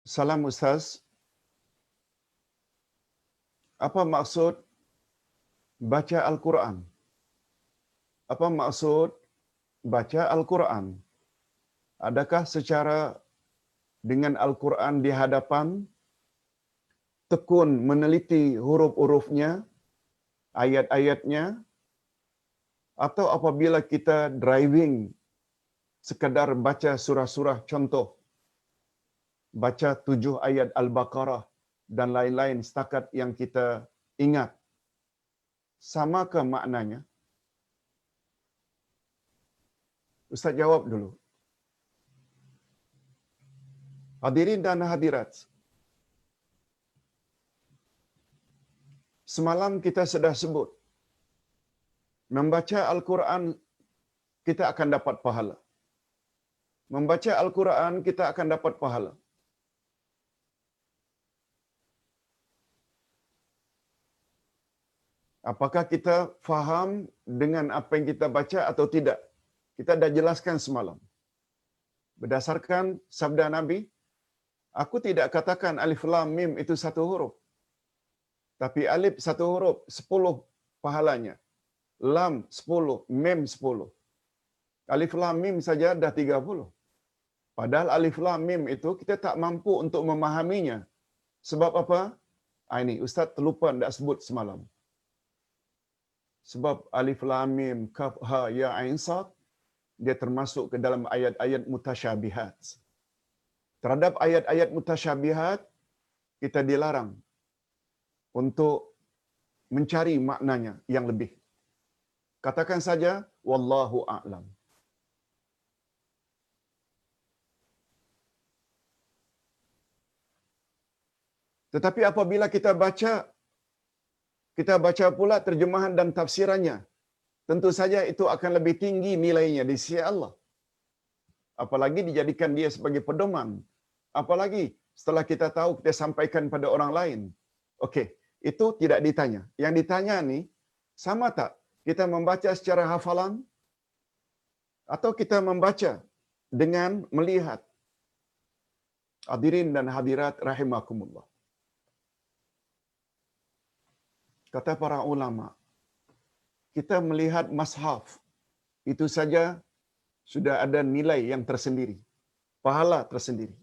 Salam Ustaz, apa maksud baca Al-Quran? Apa maksud baca Al-Quran? Adakah secara dengan Al-Quran di hadapan, tekun meneliti huruf-hurufnya, ayat-ayatnya, atau apabila kita driving, sekadar baca surah-surah contoh, baca 7 ayat Al-Baqarah dan lain-lain setakat yang kita ingat, samakah maknanya? Ustaz jawab dulu. Hadirin dan hadirat, semalam kita sudah sebut, membaca Al-Quran kita akan dapat pahala. Membaca Al-Quran kita akan dapat pahala. Apakah kita faham dengan apa yang kita baca atau tidak? Kita dah jelaskan semalam. Berdasarkan sabda Nabi, aku tidak katakan alif lam mim itu satu huruf. Tapi alif satu huruf, 10 pahalanya. Lam 10, mim 10. Alif lam mim saja dah 30. Padahal alif lam mim itu kita tak mampu untuk memahaminya. Sebab apa? Ini Ustaz terlupa tak sebut semalam. Sebab alif lam mim kaf ha ya ain sad dia termasuk ke dalam ayat-ayat mutasyabihat. Terhadap ayat-ayat mutasyabihat kita dilarang untuk mencari maknanya yang lebih. Katakan saja wallahu a'lam. Tetapi apabila kita baca pula terjemahan dan tafsirannya, tentu saja itu akan lebih tinggi nilainya di sisi Allah. Apalagi dijadikan dia sebagai pedoman. Apalagi setelah kita tahu, kita sampaikan pada orang lain. Okey, itu tidak ditanya. Yang ditanya ni, sama tak kita membaca secara hafalan atau kita membaca dengan melihat? Hadirin dan hadirat rahimakumullah. Kata para ulama, kita melihat mushaf, itu saja sudah ada nilai yang tersendiri, pahala tersendiri.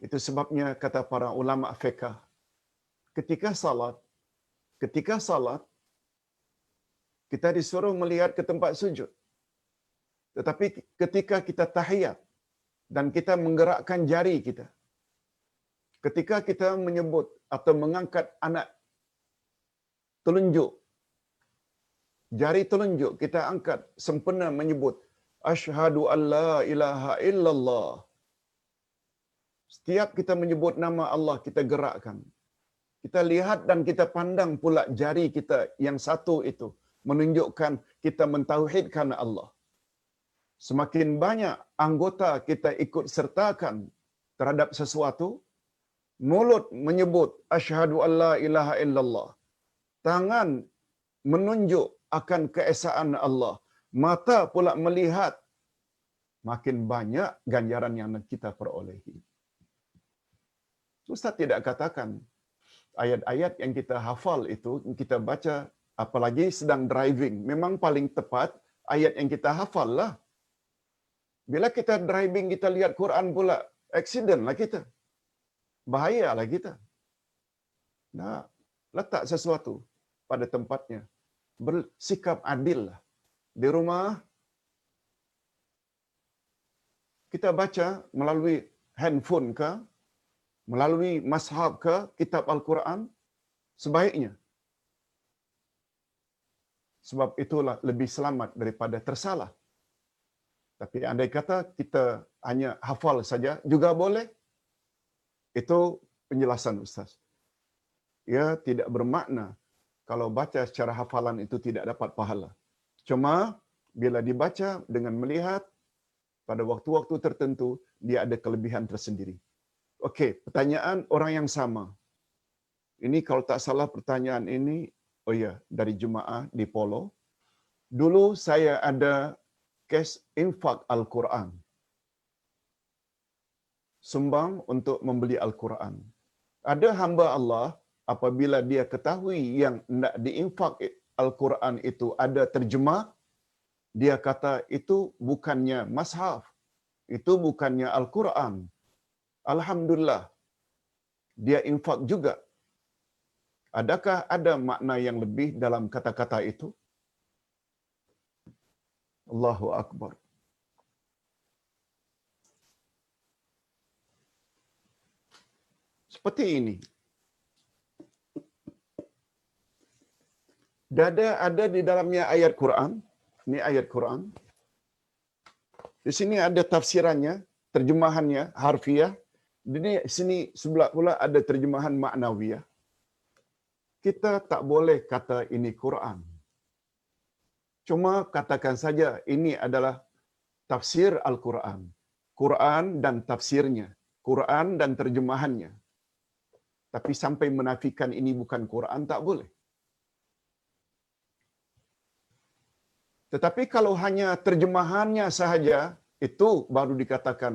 Itu sebabnya kata para ulama fiqh, ketika salat, kita disuruh melihat ke tempat sujud. Tetapi ketika kita tahiyat dan kita menggerakkan jari kita, ketika kita menyebut atau mengangkat anak telunjuk, jari telunjuk kita angkat sempena menyebut asyhadu alla ilaha illallah. Setiap kita menyebut nama Allah, kita gerakkan. Kita lihat dan kita pandang pula jari kita yang satu itu, menunjukkan kita mentauhidkan Allah. Semakin banyak anggota kita ikut sertakan terhadap sesuatu, mulut menyebut asyhadu alla ilaha illallah, tangan menunjuk akan keesaan Allah, mata pula melihat, makin banyak ganjaran yang kita perolehi. Ustaz tidak katakan ayat-ayat yang kita hafal itu, kita baca, apalagi sedang driving, memang paling tepat ayat yang kita hafal lah. Bila kita driving, kita lihat Quran pula, accident lah kita. Bahayalah kita. Nah, letak sesuatu pada tempatnya. Bersikap adil lah. Di rumah, kita baca melalui handphone ke, melalui mushaf ke, kitab Al-Quran, sebaiknya. Sebab itulah lebih selamat daripada tersalah. Tapi andai kata kita hanya hafal saja, juga boleh. Itu penjelasan Ustaz. Ia tidak bermakna kalau baca secara hafalan itu tidak dapat pahala. Cuma bila dibaca dengan melihat pada waktu-waktu tertentu, dia ada kelebihan tersendiri. Okey, pertanyaan orang yang sama. Ini kalau tak salah pertanyaan ini, oh ya, dari jemaah di Polo. Dulu saya ada kes infak Al-Quran. sumbang untuk membeli Al-Quran. Ada hamba Allah, apabila dia ketahui yang nak diinfak Al-Quran itu ada terjemah, dia kata itu bukannya mashaf, itu bukannya Al-Quran. Alhamdulillah, dia infak juga. Adakah ada makna yang lebih dalam kata-kata itu? Allahu Akbar. Seperti ini. Ada di dalamnya ayat Quran. Ini ayat Quran. Di sini ada tafsirannya, terjemahannya harfiah. Di sini sebelah pula ada terjemahan maknawiyah. Kita tak boleh kata ini Quran. Cuma katakan saja ini adalah tafsir Al-Quran. Quran dan tafsirnya. Quran dan terjemahannya. Tapi sampai menafikan ini bukan Quran, tak boleh. Tetapi kalau hanya terjemahannya sahaja, itu baru dikatakan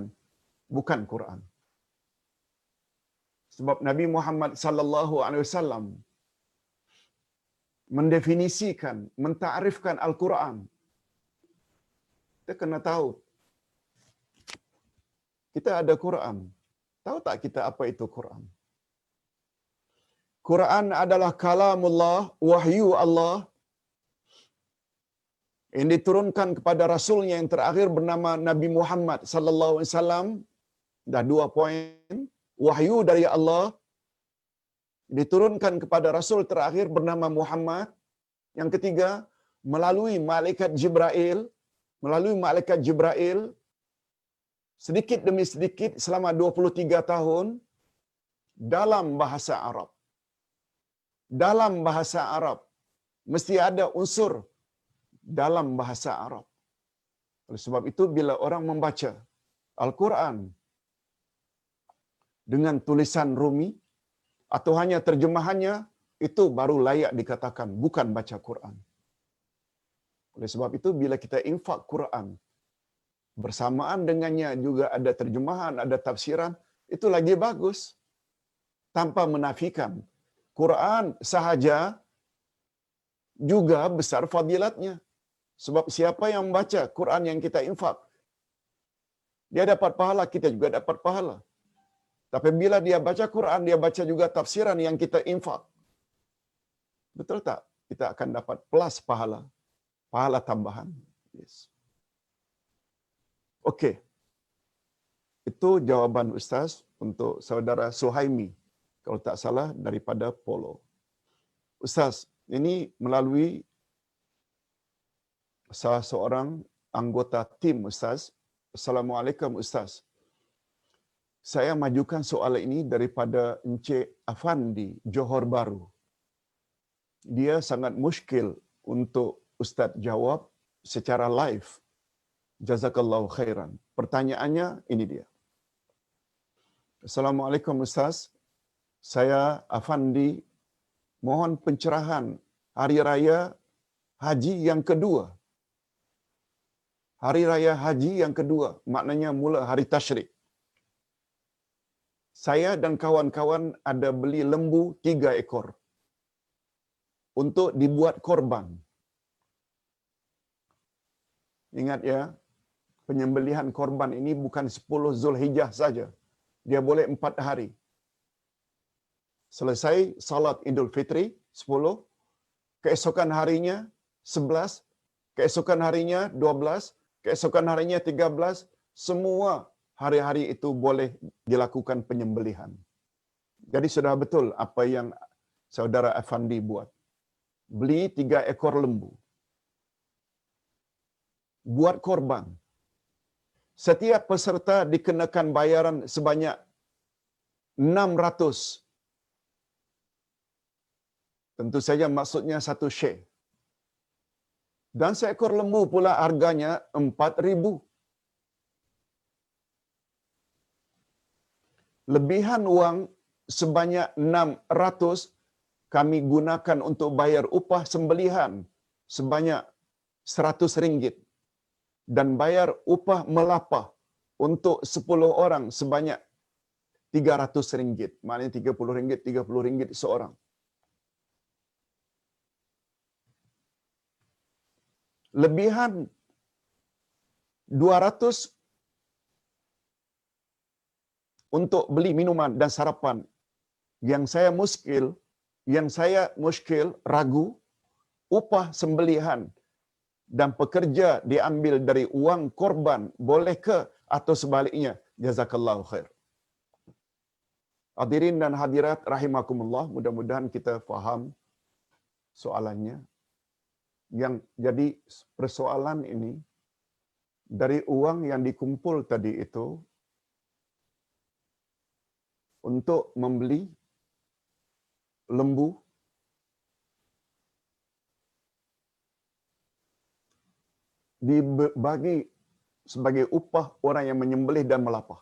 bukan Quran. Sebab Nabi Muhammad sallallahu alaihi wasallam mendefinisikan, mentakrifkan Al-Quran. Kita kena tahu. Kita ada Quran. Tahu tak kita apa itu Quran? Quran adalah kalamullah, wahyu Allah yang diturunkan kepada Rasulnya yang terakhir bernama Nabi Muhammad sallallahu alaihi wasallam. Dah 2 poin. Wahyu dari Allah diturunkan kepada Rasul terakhir bernama Muhammad. Yang ketiga, melalui malaikat Jibril, sedikit demi sedikit selama 23 tahun dalam bahasa Arab. Dalam bahasa Arab. Mesti ada unsur dalam bahasa Arab. Oleh sebab itu, bila orang membaca Al-Quran dengan tulisan Rumi atau hanya terjemahannya, itu baru layak dikatakan bukan baca Quran. Oleh sebab itu, bila kita infak Quran, bersamaan dengannya juga ada terjemahan, ada tafsiran, itu lagi bagus. Tanpa menafikan. Quran sahaja juga besar fadilatnya. Sebab siapa yang membaca Quran yang kita infak, dia dapat pahala, kita juga dapat pahala. Tapi bila dia baca Quran, dia baca juga tafsiran yang kita infak. Betul tak? Kita akan dapat plus pahala. Pahala tambahan. Yes. Okey. Itu jawaban Ustaz untuk saudara Suhaimi. Kalau tak salah daripada Polo. Ustaz, ini melalui salah seorang anggota tim Ustaz. Assalamualaikum Ustaz. Saya majukan soalan ini daripada Encik Afandi, Johor Bahru. Dia sangat muskil untuk Ustaz jawab secara live. Jazakallahu khairan. Pertanyaannya ini dia. Assalamualaikum Ustaz. Saya Afandi mohon pencerahan Hari Raya Haji yang kedua. Hari Raya Haji yang kedua, maknanya mula hari Tasyrik. Saya dan kawan-kawan ada beli lembu 3 ekor untuk dibuat korban. Ingat ya, penyembelihan korban ini bukan 10 Zulhijjah saja. Dia boleh 4 hari. Selesai salat Idul Fitri 10, keesokan harinya 11, keesokan harinya 12, keesokan harinya 13, semua hari-hari itu boleh dilakukan penyembelihan. Jadi sudah betul apa yang saudara Afandi buat. Beli 3 ekor lembu. Buat korban. Setiap peserta dikenakan bayaran sebanyak 600. Tentu saja maksudnya 1 share. Dan seekor lembu pula harganya 4,000. Lebihan wang sebanyak 600 kami gunakan untuk bayar upah sembelihan sebanyak RM100 dan bayar upah melapah untuk 10 orang sebanyak RM300, maknanya RM30, RM30 seorang. Lebihan 200 untuk beli minuman dan sarapan yang saya muskil ragu, upah sembelihan dan pekerja diambil dari uang korban, boleh ke atau sebaliknya? Jazakallahu khair. Hadirin dan hadirat rahimakumullah, mudah-mudahan kita faham soalannya. Yang jadi persoalan ini, dari uang yang dikumpul tadi itu untuk membeli lembu, dibagi sebagai upah orang yang menyembelih dan melapah.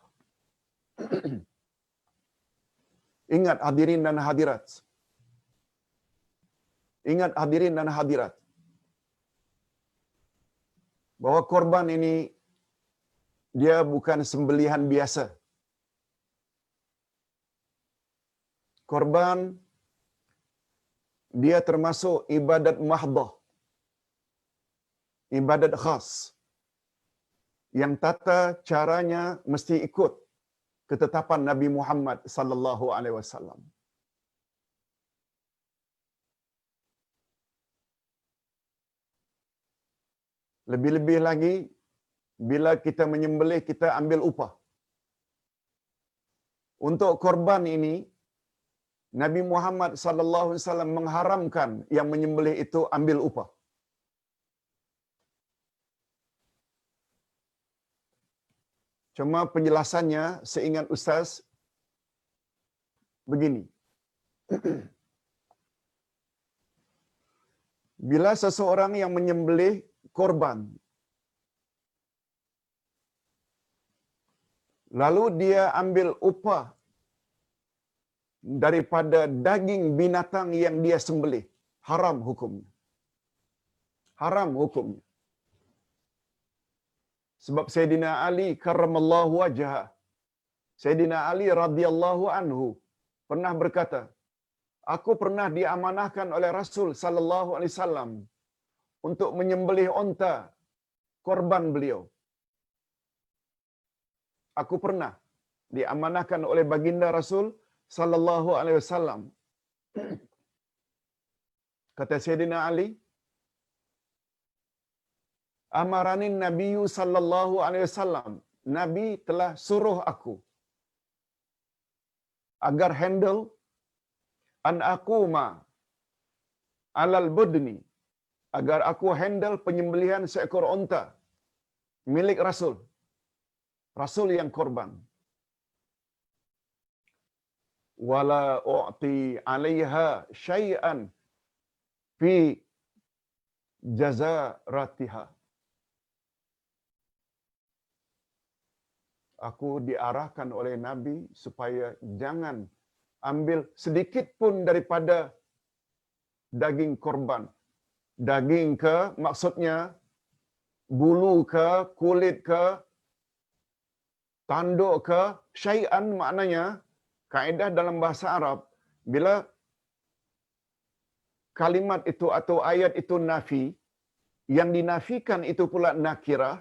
Ingat hadirin dan hadirat. Ingat hadirin dan hadirat. Bahwa korban ini dia bukan sembelihan biasa. Korban dia termasuk ibadat mahdah. Ibadat khas. Yang tata caranya mesti ikut ketetapan Nabi Muhammad sallallahu alaihi wasallam. Lebih-lebih lagi bila kita menyembelih, kita ambil upah. Untuk korban ini Nabi Muhammad sallallahu alaihi wasallam mengharamkan yang menyembelih itu ambil upah. Cuma penjelasannya seingat Ustaz begini. Bila seseorang yang menyembelih korban, lalu dia ambil upah daripada daging binatang yang dia sembelih, haram hukumnya. Haram hukumnya. Sebab Sayyidina Ali karramallahu wajhah, Sayyidina Ali radhiyallahu anhu pernah berkata, aku pernah diamanahkan oleh Rasul sallallahu alaihi wasallam untuk menyembelih unta korban beliau. Aku pernah diamanahkan oleh baginda Rasul sallallahu alaihi wasallam. Kata Sayyidina Ali, amaranin Nabiyyu sallallahu alaihi wasallam, Nabi telah suruh aku agar handle an aquma alal budni, agar aku handle penyembelihan seekor unta milik Rasul. Rasul yang korban. Wala u'ti 'alaiha syai'an fi jazaratiha. Aku diarahkan oleh Nabi supaya jangan ambil sedikit pun daripada daging korban. Daging ke, maksudnya bulu ke, kulit ke, tanduk ke, syai'an maknanya, kaedah dalam bahasa Arab, bila kalimat itu atau ayat itu nafi, yang dinafikan itu pula nakirah.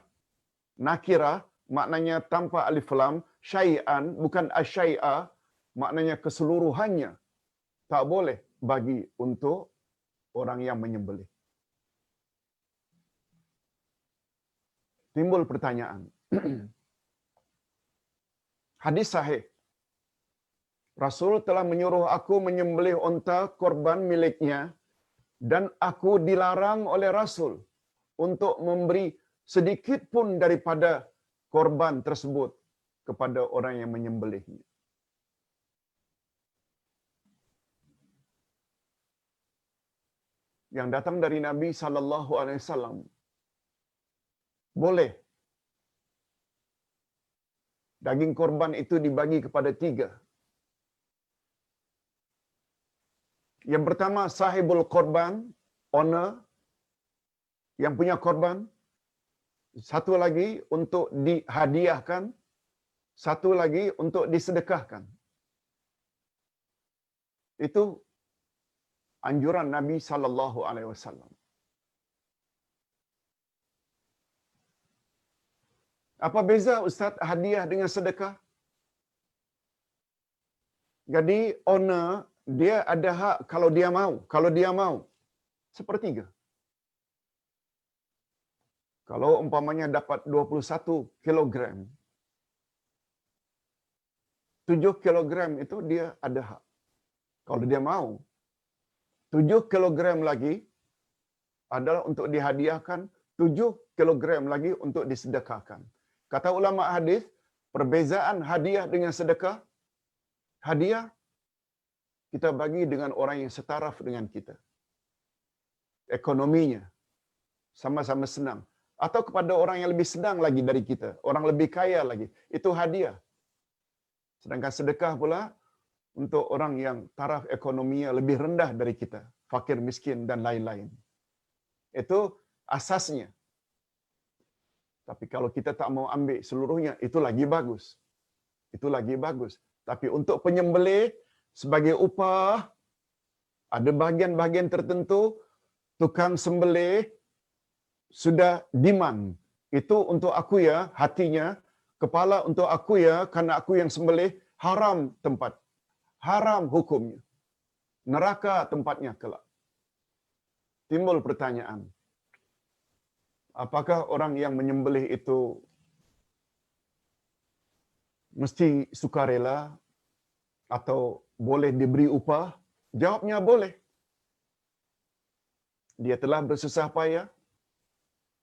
Nakirah maknanya tanpa alif lam, syai'an bukan asyai'a, maknanya keseluruhannya tak boleh bagi untuk orang yang menyembelih. Timbul pertanyaan. Hadis sahih. Rasul telah menyuruh aku menyembelih unta korban miliknya dan aku dilarang oleh Rasul untuk memberi sedikit pun daripada korban tersebut kepada orang yang menyembelihnya. Yang datang dari Nabi sallallahu alaihi wasallam, boleh daging korban itu dibagi kepada 3. Yang pertama sahibul korban, owner yang punya korban. Satu lagi untuk dihadiahkan satu lagi untuk disedekahkan. Itu anjuran Nabi sallallahu alaihi wasallam. Apa beza Ustaz hadiah dengan sedekah? Jadi owner dia ada hak kalau dia mau sepertiga. Kalau umpamanya dapat 21 kilogram, 7 kilogram itu dia ada hak. Kalau dia mau, 7 kilogram lagi adalah untuk dihadiahkan, 7 kilogram lagi untuk disedekahkan. Kata ulama hadis, perbezaan hadiah dengan sedekah, hadiah kita bagi dengan orang yang setaraf dengan kita. Ekonominya sama-sama senang. Atau kepada orang yang lebih senang lagi dari kita, orang lebih kaya lagi. Itu hadiah. Sedangkan sedekah pula untuk orang yang taraf ekonominya lebih rendah dari kita, fakir miskin dan lain-lain. Itu asasnya. Tapi kalau kita tak mau ambil seluruhnya, itu lagi bagus. Itu lagi bagus. Tapi untuk penyembelih sebagai upah, ada bahagian-bahagian tertentu tukang sembelih sudah demand. Itu untuk aku ya, hatinya, kepala untuk aku ya, karena aku yang sembelih, haram tempat. Haram hukumnya. Neraka tempatnya kelak. Timbul pertanyaan. Apakah orang yang menyembelih itu mesti sukarela atau boleh diberi upah? Jawabnya boleh. Dia telah bersusah payah.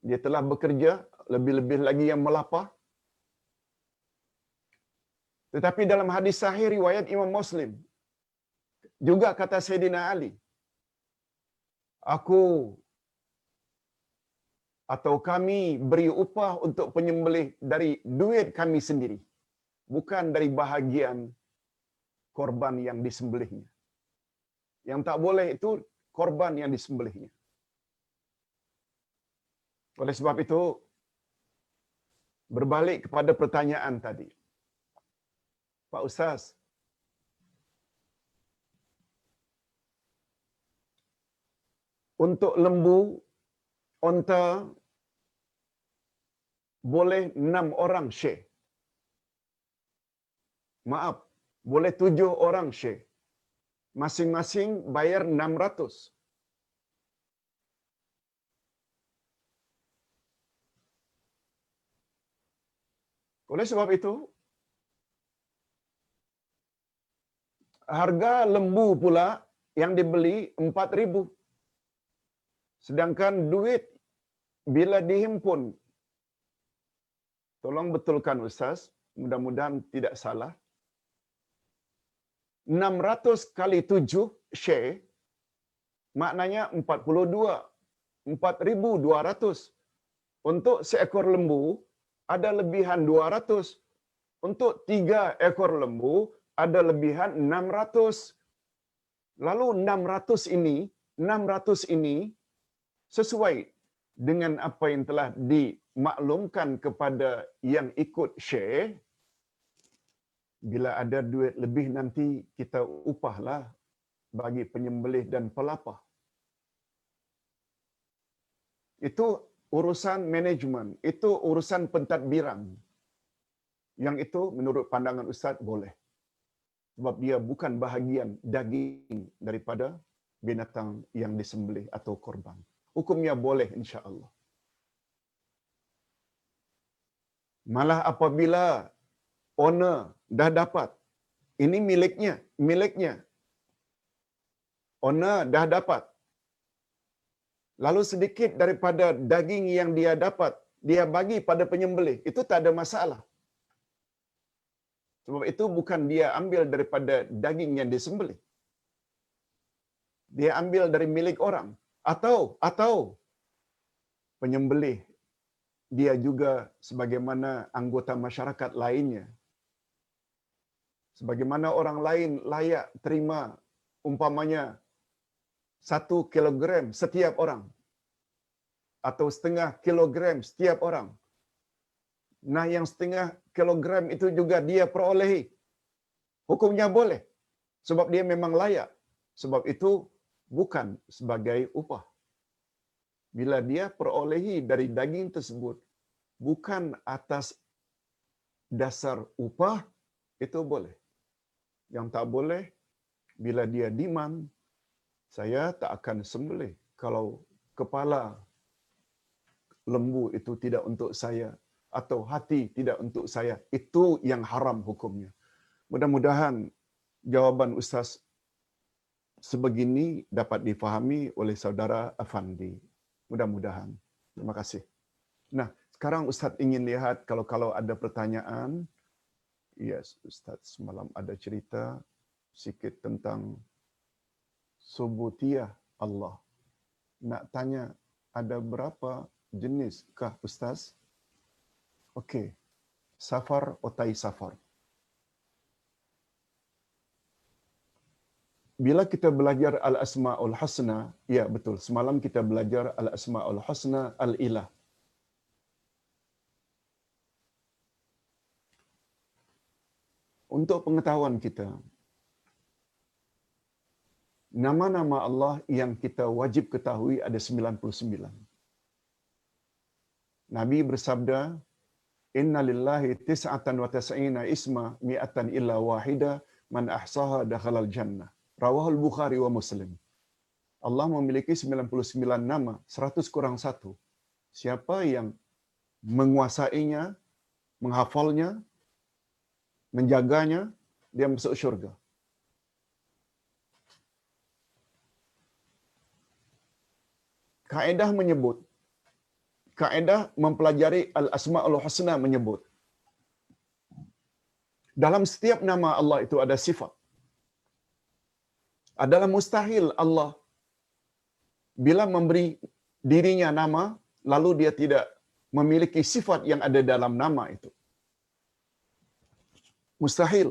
Dia telah bekerja, lebih-lebih lagi yang melapar. Tetapi dalam hadis sahih riwayat Imam Muslim, juga kata Sayyidina Ali, aku atau kami beri upah untuk penyembelih dari duit kami sendiri, bukan dari bahagian korban yang disembelihnya. Yang tak boleh itu korban yang disembelihnya. Oleh sebab itu, berbalik kepada pertanyaan tadi. Pak Ustaz, untuk lembu, onta, boleh 6 orang share. Maaf, boleh 7 orang share. Masing-masing bayar 600. Oleh sebab itu, harga lembu pula yang dibeli 4.000. Sedangkan duit bila dihimpun, tolong betulkan Ustaz, mudah-mudahan tidak salah, 600 kali 7 share, maknanya 42. 4.200. Untuk seekor lembu, ada lebihan 200. Untuk 3 ekor lembu, ada lebihan 600. Lalu 600 ini sesuai dengan apa yang telah dimaklumkan kepada yang ikut share. Bila ada duit lebih nanti kita upahlah bagi penyembelih dan pelapah. Itu urusan manajemen, itu urusan pentadbiran. Yang itu menurut pandangan Ustaz boleh. Sebab dia bukan bahagian daging daripada binatang yang disembelih atau korban. Hukumnya boleh insya-Allah. Malah apabila owner dah dapat, ini miliknya. Owner dah dapat. Lalu sedikit daripada daging yang dia dapat, dia bagi pada penyembelih. Itu tak ada masalah. Sebab itu bukan dia ambil daripada daging yang disembelih. Dia ambil dari milik orang. Atau penyembelih dia juga sebagaimana anggota masyarakat lainnya. Sebagaimana orang lain layak terima umpamanya 1 kilogram setiap orang. Atau setengah kilogram setiap orang. Nah yang setengah kilogram itu juga dia perolehi. Hukumnya boleh. Sebab dia memang layak. Sebab itu bukan sebagai upah. Bila dia perolehi dari daging tersebut, bukan atas dasar upah, itu boleh. Yang tak boleh, bila dia demand, saya tak akan sembelih kalau kepala lembu itu tidak untuk saya atau hati tidak untuk saya. Itu yang haram hukumnya. Mudah-mudahan jawaban Ustaz sebegini dapat difahami oleh saudara Afandi. Mudah-mudahan. Terima kasih. Nah, sekarang Ustaz ingin lihat kalau ada pertanyaan. Yes, Ustaz semalam ada cerita sikit tentang subutiyah Allah. Nak tanya, ada berapa jenis kah Ustaz? Okey. Safar otai safar. Bila kita belajar Al-Asma'ul Husna, ya betul, semalam kita belajar Al-Asma'ul Husna Al-Ilah. Untuk pengetahuan kita, nama-nama Allah yang kita wajib ketahui ada 99. Nabi bersabda, "Inna lillahi tis'atan wa tis'ina isma mi'atan illa wahida man ahsaha dakhalal jannah." Rawahul Bukhari wa Muslim. Allah memiliki 99 nama, 100 kurang 1. Siapa yang menguasainya, menghafalnya, menjaganya, dia masuk syurga. Kaedah menyebut, kaedah mempelajari Al-Asma'ul Husna menyebut, dalam setiap nama Allah itu ada sifat. Adalah mustahil Allah bila memberi dirinya nama, lalu dia tidak memiliki sifat yang ada dalam nama itu. Mustahil.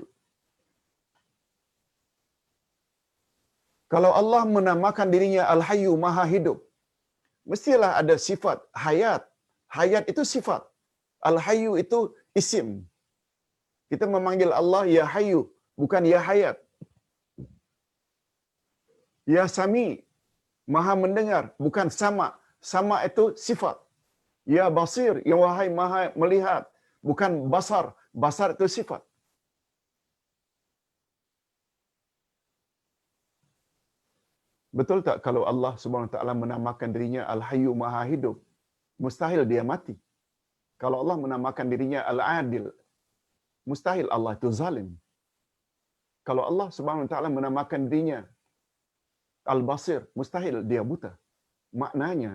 Kalau Allah menamakan dirinya Al-Hayyu Maha Hidup, mestilah ada sifat hayat. Hayat itu sifat. Al-Hayyu itu isim. Kita memanggil Allah Ya Hayyu, bukan Ya Hayat. Ya Sami, Maha mendengar, bukan Sama. Sama itu sifat. Ya Basir, Ya Wahai Maha melihat, bukan Basar. Basar itu sifat. Betul tak kalau Allah Subhanahu Wa Taala menamakan dirinya Al-Hayyu Maha Hidup, mustahil dia mati. Kalau Allah menamakan dirinya Al-Adil, mustahil Allah itu zalim. Kalau Allah Subhanahu Wa Taala menamakan dirinya Al-Basir, mustahil dia buta. Maknanya,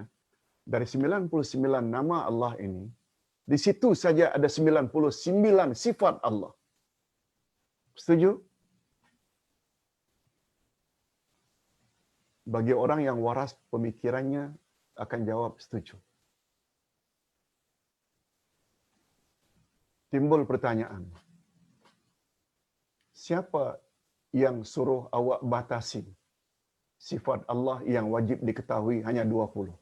dari 99 nama Allah ini, di situ saja ada 99 sifat Allah. Setuju? Bagi orang yang waras pemikirannya akan jawab setuju. Timbul pertanyaan. Siapa yang suruh awak batasi sifat Allah yang wajib diketahui hanya 20?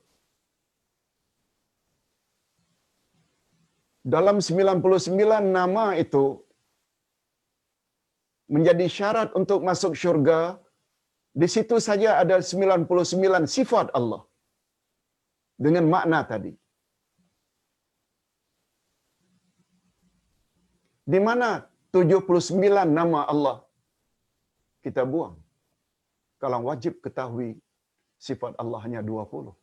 Dalam 99 nama itu menjadi syarat untuk masuk syurga. Di situ saja ada 99 sifat Allah dengan makna tadi. Di mana 79 nama Allah kita buang? Kalau wajib ketahui sifat Allah hanya 20.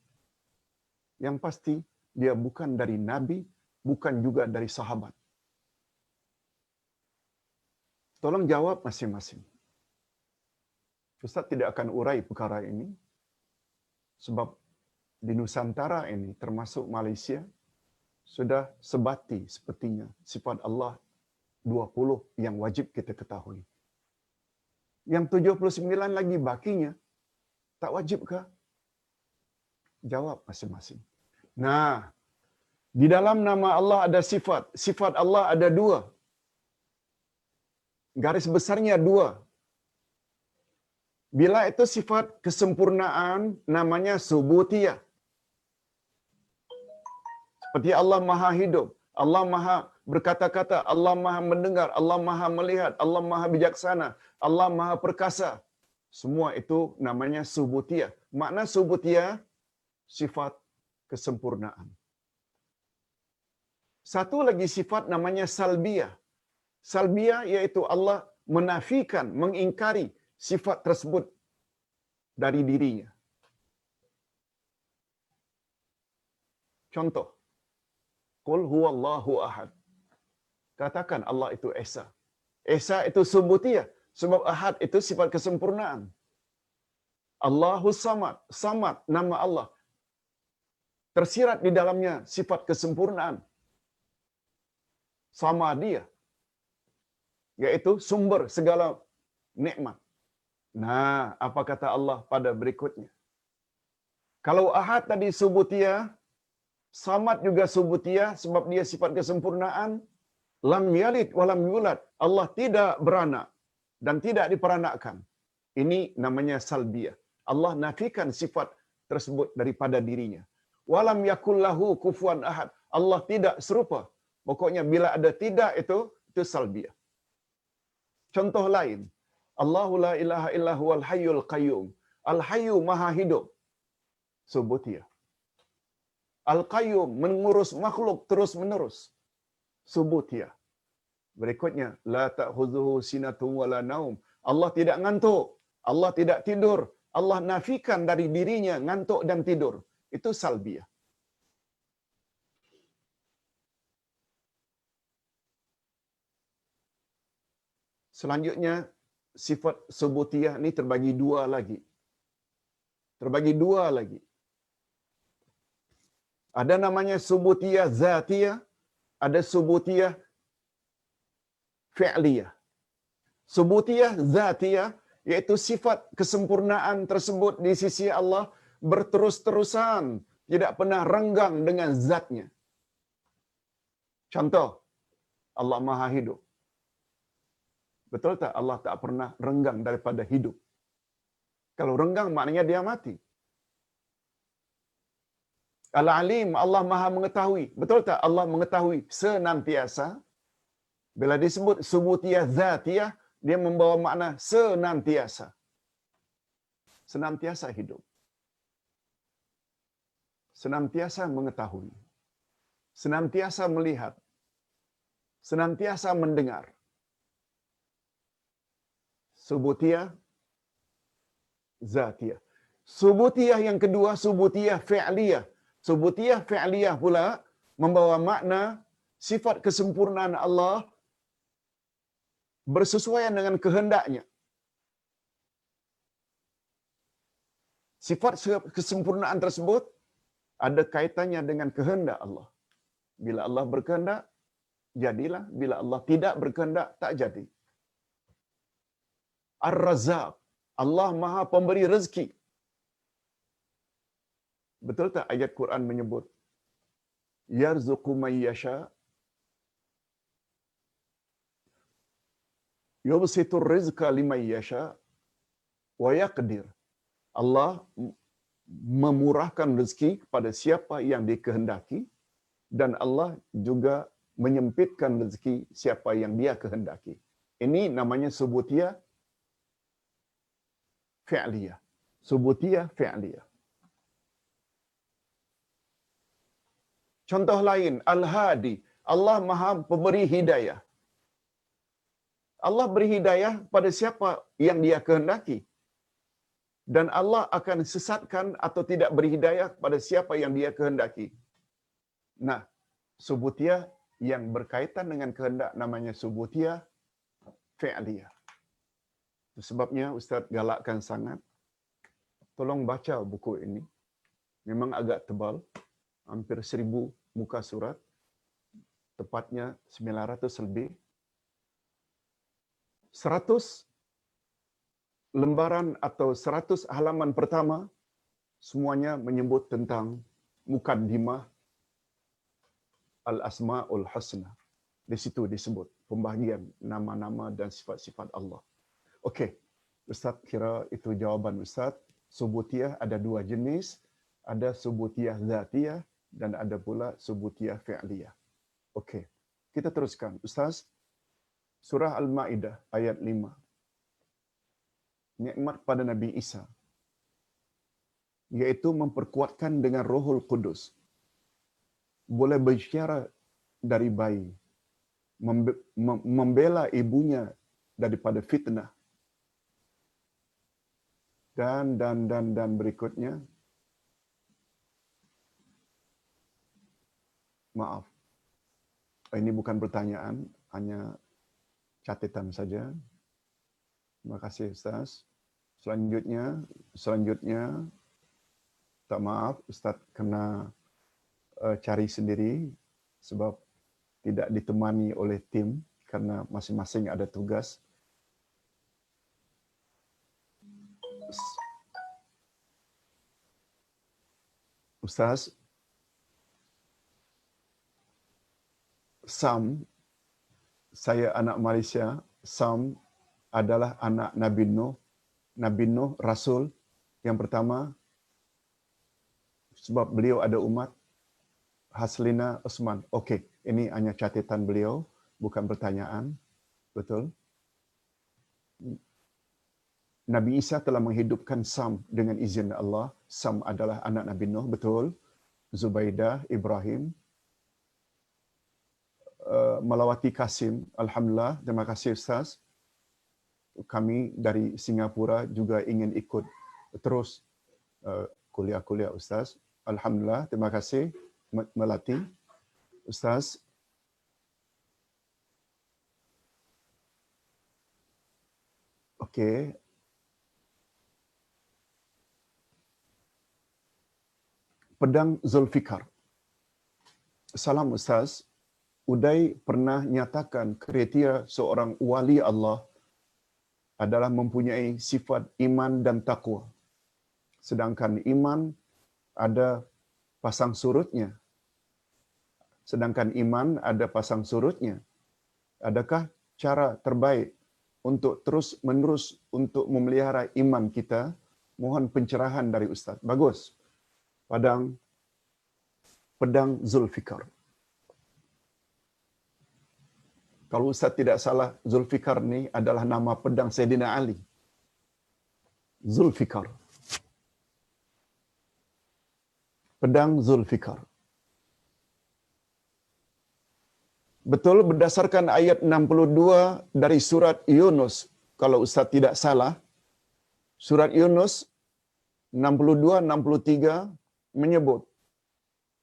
Yang pasti dia bukan dari Nabi, bukan juga dari sahabat. Tolong jawab masing-masing. Ustaz tidak akan urai perkara ini sebab di Nusantara ini termasuk Malaysia sudah sebati sepertinya sifat Allah 20 yang wajib kita ketahui. Yang 79 lagi bakinya tak wajibkah? Jawab masing-masing. Nah, di dalam nama Allah ada sifat. Sifat Allah ada 2. Garis besarnya 2. Bila itu sifat kesempurnaan, namanya subutiyah. Seperti Allah Maha Hidup, Allah Maha berkata-kata, Allah Maha mendengar, Allah Maha melihat, Allah Maha bijaksana, Allah Maha perkasa. Semua itu namanya subutiyah. Makna subutiyah, sifat kesempurnaan. Satu lagi sifat namanya salbiyah. Salbiyah iaitu Allah menafikan, mengingkari sifat tersebut dari dirinya. Contoh, Qul huwallahu ahad. Katakan Allah itu Esa. Esa itu subutiyah. Sebab ahad itu sifat kesempurnaan. Allahus samad. Samad, nama Allah. Tersirat di dalamnya sifat kesempurnaan. Samadiyah. Iaitu sumber segala nikmat. Nah, apa kata Allah pada berikutnya? Kalau ahad tadi subutiyah, samad juga subutiyah sebab dia sifat kesempurnaan. Lam yalid walam yulad. Allah tidak beranak dan tidak diperanakkan. Ini namanya salbiyah. Allah nafikan sifat tersebut daripada dirinya. Walam yakul lahu kufuwan ahad. Allah tidak serupa. Pokoknya bila ada tidak itu salbiyah. Contoh lain, Allahu la ilaha illa huwal hayyul qayyum. Al-hayyu maha hidup. Subutiyah. Al-qayyum mengurus makhluk terus menerus. Subutiyah. Berikutnya, la ta'khudhuhu sinatun wala naum. Allah tidak ngantuk, Allah tidak tidur. Allah nafikan dari dirinya ngantuk dan tidur. Itu salbiyah. Selanjutnya, sifat subutiyah ini terbagi dua lagi. Ada namanya subutiyah zatiyah, ada subutiyah fi'liyah. Subutiyah zatiyah iaitu sifat kesempurnaan tersebut di sisi Allah berterus-terusan, tidak pernah renggang dengan zatnya. Contoh, Allah Maha Hidup. Betul tak? Allah tak pernah renggang daripada hidup. Kalau renggang maknanya dia mati. Al-Alim, Allah Maha mengetahui. Betul tak? Allah mengetahui senantiasa. Bila disebut subutiyah zatiyah, dia membawa makna senantiasa. Senantiasa hidup. Senantiasa mengetahui. Senantiasa melihat. Senantiasa mendengar. Subutiyah zatiyah. Subutiyah yang kedua, subutiyah fi'liyah. Subutiyah fi'liyah pula membawa makna sifat kesempurnaan Allah bersesuaian dengan kehendaknya. Sifat kesempurnaan tersebut ada kaitannya dengan kehendak Allah. Bila Allah berkehendak, jadilah. Bila Allah tidak berkehendak, tak jadi. Ar-Razzaq, Allah Maha pemberi rezeki. Betul tak ayat Quran menyebut yarzuqu man yasha yubsitur rizqa liman yasha wa yaqdir. Allah memurahkan rezeki kepada siapa yang dikehendaki dan Allah juga menyempitkan rezeki siapa yang dia kehendaki. Ini namanya subutiyah fi'liyah. Subutiyah fi'liyah. Contoh lain, Al-Hadi, Allah Maha pemberi hidayah. Allah beri hidayah pada siapa yang dia kehendaki. Dan Allah akan sesatkan atau tidak beri hidayah kepada siapa yang dia kehendaki. Nah, subutiyah yang berkaitan dengan kehendak namanya subutiyah fi'liyah. Itu sebabnya Ustaz galakkan sangat, tolong baca buku ini. Memang agak tebal, hampir 1000 muka surat, tepatnya 900 lebih. 100 lembaran atau 100 halaman pertama semuanya menyebut tentang mukaddimah Al-Asma'ul Husna. Di situ disebut pembahagian nama-nama dan sifat-sifat Allah. Okey, Ustaz kira itu jawaban Ustaz. Subutiyah ada dua jenis, ada subutiyah zatiyah dan ada pula subutiyah fi'liyah. Okey. Kita teruskan. Ustaz, surah Al-Ma'idah ayat 5. Nikmat pada Nabi Isa, yaitu memperkuatkan dengan Rohul Kudus. Boleh berbicara dari bayi, membela ibunya daripada fitnah. Dan berikutnya, maaf, ini bukan pertanyaan, hanya catatan saja. Terima kasih Ustaz. Selanjutnya, tak maaf, Ustaz kena cari sendiri sebab tidak ditemani oleh tim karena masing-masing ada tugas. Ustaz, Sam, saya anak Malaysia, Sam adalah anak Nabi Nuh. Nabi Nuh, Rasul yang pertama, sebab beliau ada umat. Haslina Osman. Okey, ini hanya catatan beliau, bukan pertanyaan. Betul? Nabi Isa telah menghidupkan Sam dengan izin Allah. Sam adalah anak Nabi Nuh, betul? Zubaidah, Ibrahim, Malawati Kasim. Alhamdulillah, terima kasih Ustaz. Kami dari Singapura juga ingin ikut terus kuliah-kuliah Ustaz. Alhamdulillah, terima kasih Melati. Ustaz, okey. Pedang Zulfikar. Salam Ustaz. Uday pernah nyatakan kriteria seorang wali Allah adalah mempunyai sifat iman dan takwa. Sedangkan iman ada pasang surutnya. Adakah cara terbaik untuk terus menerus untuk memelihara iman kita? Mohon pencerahan dari Ustaz. Bagus. Pedang Zulfikar. Kalau Ustaz tidak salah, Zulfikar ni adalah nama pedang Sayyidina Ali. Zulfikar. Pedang Zulfikar. Betul, berdasarkan ayat 62 dari surat Yunus. Kalau Ustaz tidak salah, surat Yunus 62-63 menyebut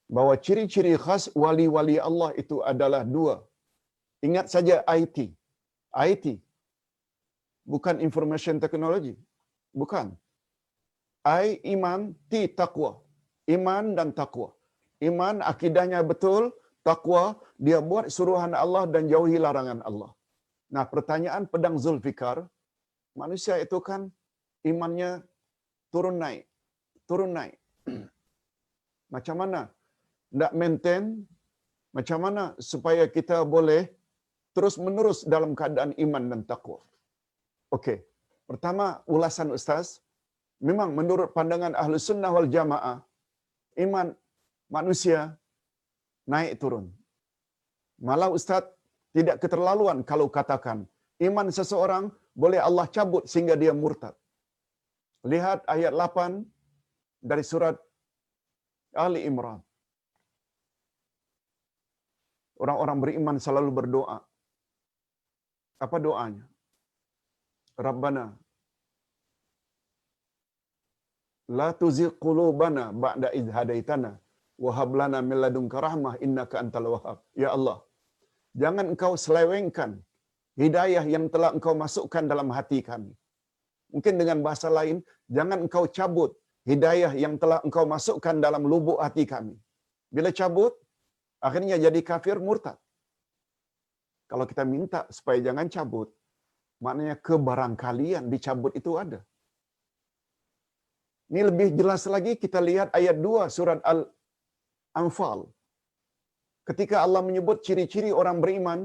bahawa ciri-ciri khas wali-wali Allah itu adalah dua. Ingat saja IT. IT. Bukan information technology. Bukan. I, iman, T, taqwa. Iman dan taqwa. Iman, akidahnya betul. Taqwa, dia buat suruhan Allah dan jauhi larangan Allah. Nah, pertanyaan pedang Zulfikar, manusia itu kan imannya turun naik. Macam mana nak maintain, macam mana supaya kita boleh terus menerus dalam keadaan iman dan takwa? Okey. Pertama, ulasan Ustaz, memang menurut pandangan Ahlus Sunnah wal Jamaah, iman manusia naik turun. Malah Ustaz tidak keterlaluan kalau katakan iman seseorang boleh Allah cabut sehingga dia murtad. Lihat ayat 8 dari surat Ali Imran. Orang-orang beriman selalu berdoa. Apa doanya? Rabbana la tuzigh qulubana ba'da idh hadaitana wa hab lana min ladunka rahmah innaka antal wahhab. Ya Allah, jangan engkau selewengkan hidayah yang telah engkau masukkan dalam hati kami. Mungkin dengan bahasa lain, jangan engkau cabut hidayah yang telah engkau masukkan dalam lubuk hati kami. Bila cabut, akhirnya jadi kafir murtad. Kalau kita minta supaya jangan cabut, maknanya kebarangkalian dicabut itu ada. Ini lebih jelas lagi kita lihat ayat 2 surat Al-Anfal. Ketika Allah menyebut ciri-ciri orang beriman,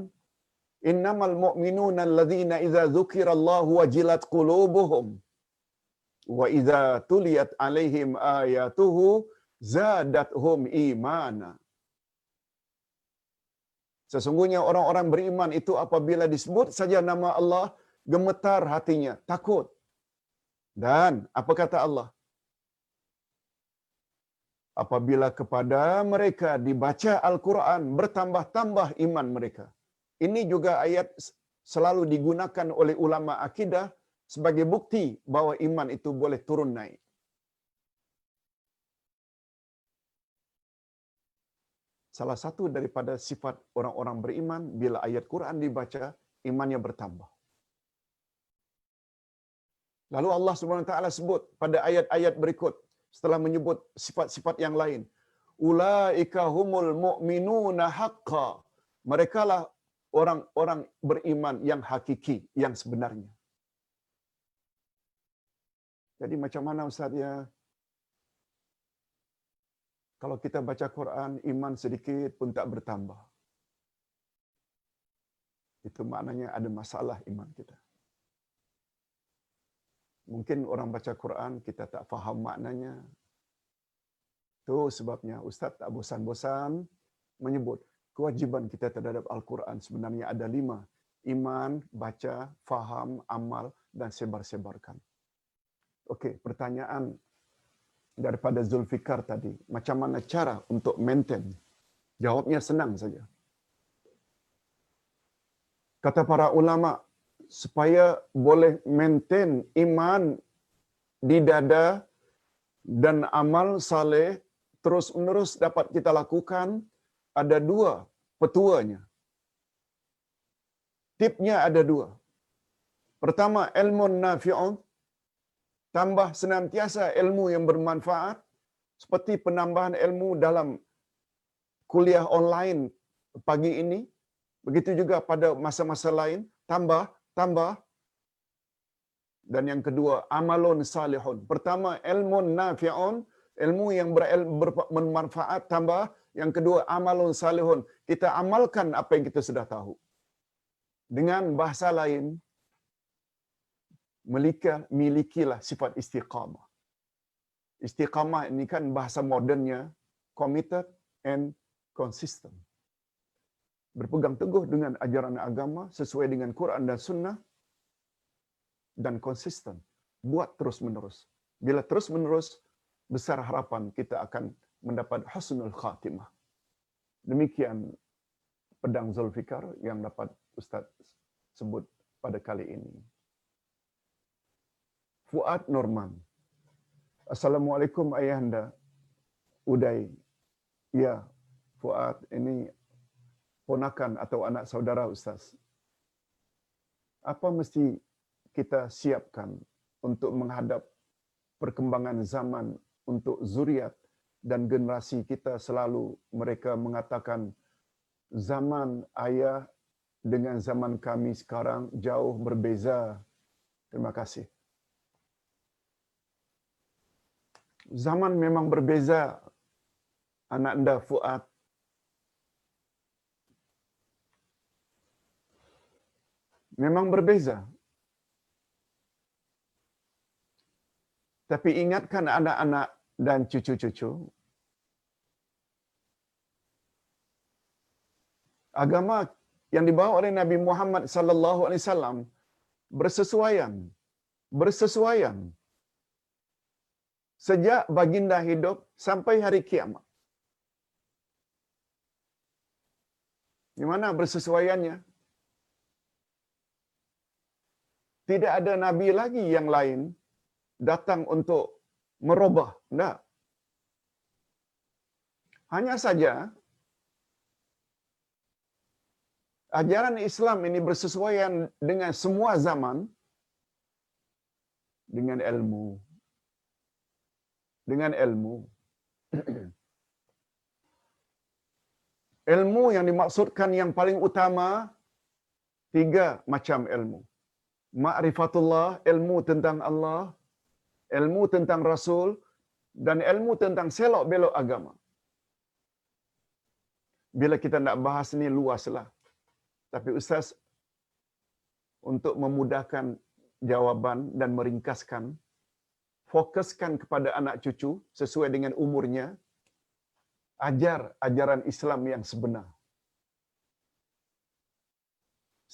innamal mu'minuna alladzina idza dzukirallahu wajilat qulubuhum wa idza tuliyat alaihim ayatuhu zadatuhum imana. Sesungguhnya orang-orang beriman itu apabila disebut saja nama Allah, gemetar hatinya, takut. Dan apa kata Allah? Apabila kepada mereka dibaca Al-Quran, bertambah-tambah iman mereka. Ini juga ayat selalu digunakan oleh ulama akidah sebagai bukti bahwa iman itu boleh turun naik. Salah satu daripada sifat orang-orang beriman, bila ayat Quran dibaca, imannya bertambah. Lalu Allah Subhanahu Wa Taala sebut pada ayat-ayat berikut, setelah menyebut sifat-sifat yang lain, ulaika humul mu'minuna haqqa. Merekalah orang-orang beriman yang hakiki, yang sebenarnya. Jadi macam mana Ustaz ya? Kalau kita baca Quran, iman sedikit pun tak bertambah. Itu maknanya ada masalah iman kita. Mungkin orang baca Quran, kita tak faham maknanya. Itu sebabnya Ustaz tak bosan-bosan menyebut kewajiban kita terhadap Al-Quran sebenarnya ada 5. Iman, baca, faham, amal, dan sebar-sebarkan. Okey, pertanyaan daripada Zulfikar tadi. Macam mana cara untuk maintain? Jawabnya senang saja. Kata para ulama, supaya boleh maintain iman di dada dan amal saleh terus-menerus dapat kita lakukan, ada 2 petuanya. Tipnya ada 2. Pertama, ilmu nafi'un, tambah senantiasa ilmu yang bermanfaat, seperti penambahan ilmu dalam kuliah online pagi ini, begitu juga pada masa-masa lain, tambah. Dan yang kedua, amalun salihun. Pertama, ilmu nafi'un, ilmu yang bermanfaat, tambah. Yang kedua, amalun salihun. Kita amalkan apa yang kita sudah tahu. Dengan bahasa lain, milikilah sifat istiqamah. Istiqamah ini kan bahasa modernnya committed and consistent. Berpegang teguh dengan ajaran agama sesuai dengan Quran dan Sunnah dan konsisten. Buat terus-menerus. Bila terus-menerus, besar harapan kita akan mendapat husnul khatimah. Demikian pedang Zulfikar yang dapat Ustaz sebut pada kali ini. Fuad Norman. Assalamualaikum ayahanda. Uday. Ya, Fuad ini ponakan atau anak saudara Ustaz. Apa mesti kita siapkan untuk menghadap perkembangan zaman untuk zuriat dan generasi kita selalu mereka mengatakan zaman ayah dengan zaman kami sekarang jauh berbeza. Terima kasih. Zaman memang berbeza, anak anda Fuad. Memang berbeza. Tapi ingatkan anak-anak dan cucu-cucu, agama yang dibawa oleh Nabi Muhammad sallallahu alaihi wasallam bersesuaian sejak baginda hidup sampai hari kiamat. Di mana bersesuaiannya? Tidak ada nabi lagi yang lain datang untuk merubah. Tidak. Hanya saja, ajaran Islam ini bersesuaian dengan semua zaman dengan ilmu. Dengan ilmu. Ilmu yang dimaksudkan yang paling utama, 3 macam ilmu. Ma'rifatullah, ilmu tentang Allah, ilmu tentang Rasul, dan ilmu tentang selok belok agama. Bila kita nak bahas ni luaslah. Tapi Ustaz, untuk memudahkan jawaban dan meringkaskan, fokuskan kepada anak cucu sesuai dengan umurnya, ajar ajaran Islam yang sebenar.